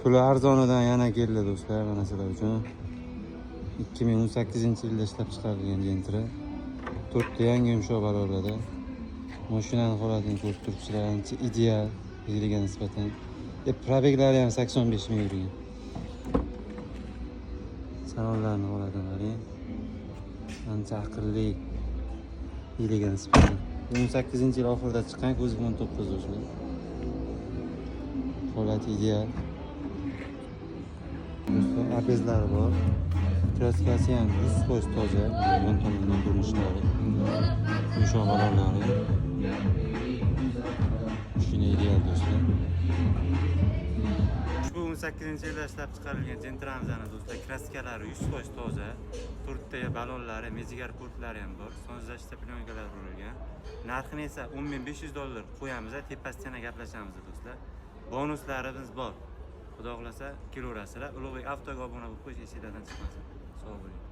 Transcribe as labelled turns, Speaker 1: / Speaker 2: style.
Speaker 1: Puli arzonidan yana keldi do'stlar, mana sizlar uchun. 2018-yilda ishlab chiqarilgan Gentra. 4 ta yangi yumshoq balonlarda. Mashinaning holatini ko'rib turibsizlar, ancha ideal yiliga nisbatan. Probeglari ham 85 ming yurgan. Salonlarning holatini qarang. Ancha aqlli yiliga nisbatan. 18-yil oxirida chiqqan, ko'zi 19 do'stlar. Holat ideal. Apezlari bor. Kraskasi ham 100% toza. Yon tomondan ko'rinishlari. Yumshoq balonlari. Mashina ideal do'stlar. Ushbu 18-yilda ishlab chiqarilgan Gentra'mizning do'stlar, kraskalari 100% toza. 4 ta balonlari, mejigar portlari ham bor. Sonzashda plyonkalar urilgan. Narxini esa $10,500 qo'yamiz, tepasidan gaplashamiz do'stlar. Bonuslarimiz bor. Xudo xolasa kelaverasizlar. Ulug'bek Avtoga obuna bo'lib qo'yish esingizdan chiqmasin. Sog' bo'ling.